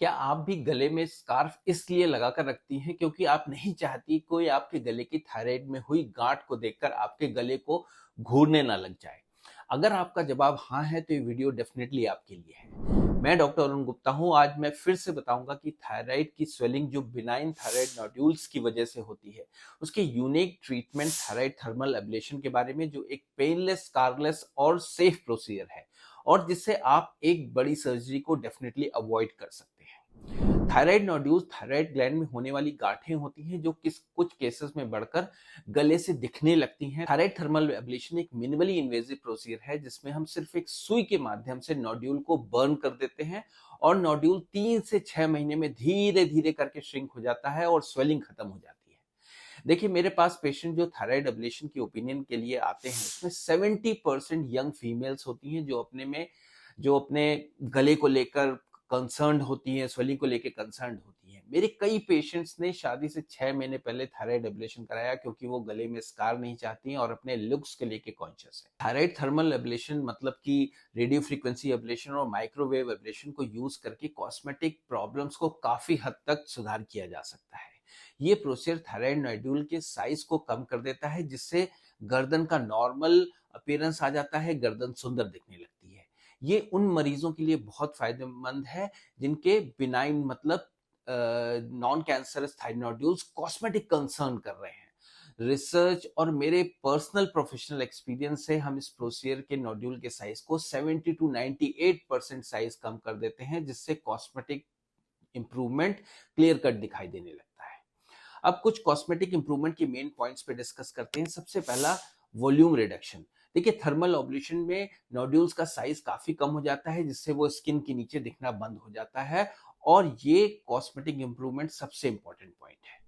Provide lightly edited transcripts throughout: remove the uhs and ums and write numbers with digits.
क्या आप भी गले में स्कार्फ इसलिए लगाकर रखती हैं क्योंकि आप नहीं चाहती कोई आपके गले की थायराइड में हुई गांठ को देखकर आपके गले को घूरने ना लग जाए? अगर आपका जवाब हाँ है तो ये वीडियो डेफिनेटली आपके लिए है। मैं डॉक्टर अरुण गुप्ता हूँ। आज मैं फिर से बताऊंगा कि थायराइड की स्वेलिंग जो बिनाइन थायराइड नोड्यूल्स की वजह से होती है, उसके unique treatment thyroid thermal ablation के बारे में, जो एक पेनलेस, स्कारलेस और सेफ प्रोसीजर है और जिससे आप एक बड़ी सर्जरी को डेफिनेटली अवॉइड कर सकते हैं। थायराइड नोड्यूल्स थायराइड ग्लैंड में होने वाली गांठें होती हैं जो कुछ केसेस में बढ़कर गले से दिखने लगती हैं। थायराइड थर्मल एब्लेशन एक मिनिमली इन्वेजिव प्रोसीजर है जिसमें हम सिर्फ एक सुई के माध्यम से नोड्यूल को बर्न कर देते हैं और नोड्यूल 3 से 6 महीने में धीरे धीरे करके श्रिंक हो जाता है और स्वेलिंग खत्म हो जाती है। देखिए, मेरे पास पेशेंट जो थायराइड एब्लेशन की ओपिनियन के लिए आते हैं, उसमें 70% यंग फीमेल्स होती हैं जो अपने गले को लेकर कंसर्न्ड होती हैं, स्वेलिंग को लेकर कंसर्न्ड होती हैं। मेरे कई पेशेंट्स ने शादी से 6 महीने पहले थायराइड एब्लेशन कराया क्योंकि वो गले में स्कार नहीं चाहती हैं और अपने लुक्स के लेके कॉन्शियस है। थायराइड थर्मल एब्लेशन मतलब कि रेडियो फ्रीक्वेंसी एब्लेशन और माइक्रोवेव एब्लेशन को यूज करके कॉस्मेटिक प्रॉब्लम्स को काफी हद तक सुधार किया जा सकता है। ये प्रोसीजर थायराइड नोड्यूल के साइज को कम कर देता है जिससे गर्दन का नॉर्मल अपीयरेंस आ जाता है, गर्दन सुंदर दिखने लगती है। ये उन मरीजों के लिए बहुत फायदेमंद है जिनके बिनाइन मतलब non cancerous thyroid nodules cosmetic concern कर रहे हैं। रिसर्च और मेरे पर्सनल प्रोफेशनल एक्सपीरियंस से हम इस प्रोसीजर के नोड्यूल के साइज को 70 टू 98% साइज कम कर देते हैं जिससे कॉस्मेटिक इंप्रूवमेंट क्लियर कट दिखाई देने लगता है। अब कुछ कॉस्मेटिक इंप्रूवमेंट के मेन पॉइंट्स पे डिस्कस करते हैं। सबसे पहला, वॉल्यूम रिडक्शन। देखिए, थर्मल ऑब्ल्यूशन में नोड्यूल्स का साइज काफी कम हो जाता है जिससे वो स्किन के नीचे दिखना बंद हो जाता है और ये कॉस्मेटिक इंप्रूवमेंट सबसे इंपॉर्टेंट पॉइंट है।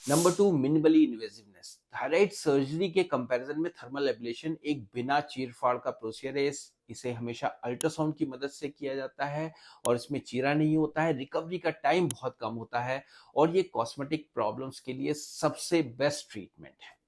Number 2, minimally invasiveness. Thyroid surgery के कंपैरिजन में थर्मल एब्लेशन एक बिना चीरफाड़ का प्रोसीजर है। इसे हमेशा अल्ट्रासाउंड की मदद से किया जाता है और इसमें चीरा नहीं होता है, रिकवरी का टाइम बहुत कम होता है और ये कॉस्मेटिक प्रॉब्लम्स के लिए सबसे बेस्ट ट्रीटमेंट है।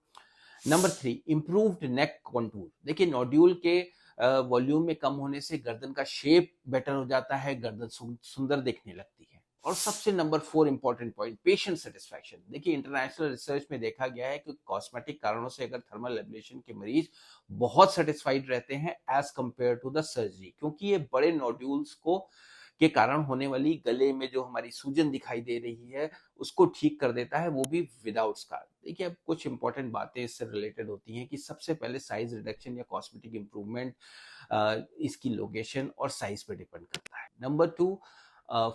नंबर 3, इम्प्रूव्ड नेक कॉन्टूर। देखिए, नोड्यूल के वॉल्यूम में कम होने से गर्दन का शेप बेटर हो जाता है, गर्दन सुंदर दिखने लगती है। और सबसे number 4 important point, patient satisfaction. देखिए, इंटरनेशनल रिसर्च में देखा गया है कि कॉस्मेटिक कारणों से अगर थर्मल एब्लेशन के मरीज बहुत सेटिस्फाइड रहते हैं as compare to the surgery, क्योंकि ये बड़े नोड्यूल्स को के कारण होने वाली गले में जो हमारी सूजन दिखाई दे रही है उसको ठीक कर देता है, वो भी विदाउट स्कार। देखिए, अब कुछ इंपॉर्टेंट बातें इससे रिलेटेड होती हैं कि सबसे पहले साइज रिडक्शन या कॉस्मेटिक इंप्रूवमेंट इसकी लोकेशन और साइज पे डिपेंड करता है। नंबर 2,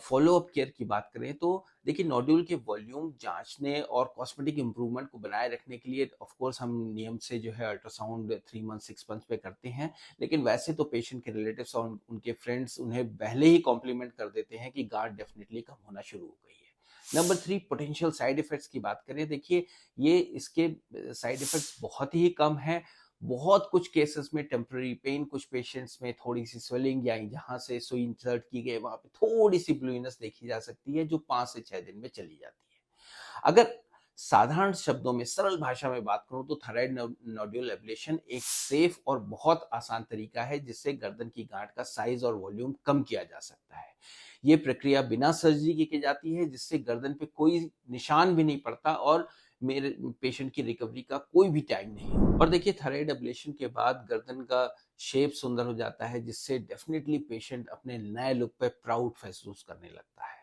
फॉलो अप केयर की बात करें तो देखिए, नोड्यूल के वॉल्यूम जांचने और कॉस्मेटिक इंप्रूवमेंट को बनाए रखने के लिए ऑफ कोर्स हम नियम से जो है अल्ट्रासाउंड 3 मंथ 6 मंथ पे करते हैं, लेकिन वैसे तो पेशेंट के रिलेटिव्स और उनके फ्रेंड्स उन्हें पहले ही कॉम्प्लीमेंट कर देते हैं कि गांठ डेफिनेटली कम होना शुरू हो गई है। नंबर 3, पोटेंशियल साइड इफेक्ट्स की बात करें। देखिए, ये इसके साइड इफेक्ट्स बहुत ही कम है। बहुत कुछ केसेस में टेम्पररी पेन, कुछ पेशेंट्स में थोड़ी सी स्वेलिंग या जहां से सुई इंसर्ट की गई वहां पे थोड़ी सी ब्लूइनेस देखी जा सकती है जो 5 से 6 दिन में चली जाती है। अगर साधारण शब्दों में, सरल भाषा में बात करूं तो थायराइड नोड्यूल एब्लेशन एक सेफ और बहुत आसान तरीका है जिससे गर्दन की गांठ का साइज और वॉल्यूम कम किया जा सकता है। ये प्रक्रिया बिना सर्जरी की जाती है जिससे गर्दन पे कोई निशान भी नहीं पड़ता और मेरे पेशेंट की रिकवरी का कोई भी टाइम नहीं। और देखिए, थायराइड एब्लेशन के बाद गर्दन का शेप सुंदर हो जाता है जिससे डेफिनेटली पेशेंट अपने नए लुक पे प्राउड महसूस करने लगता है।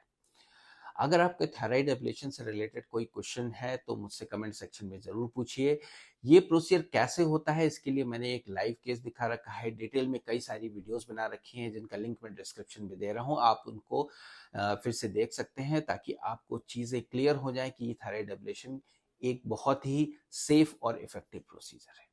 अगर आपके थायराइड एब्लेशन से रिलेटेड कोई क्वेश्चन है तो मुझसे कमेंट सेक्शन में जरूर पूछिए। ये प्रोसीजर कैसे होता है इसके लिए मैंने एक लाइव केस दिखा रखा है, डिटेल में कई सारी वीडियोस बना रखी हैं जिनका लिंक मैं डिस्क्रिप्शन में दे रहा हूँ, आप उनको फिर से देख सकते हैं ताकि आपको चीजें क्लियर हो जाए कि ये थायराइड एब्लेशन एक बहुत ही सेफ और इफेक्टिव प्रोसीजर है।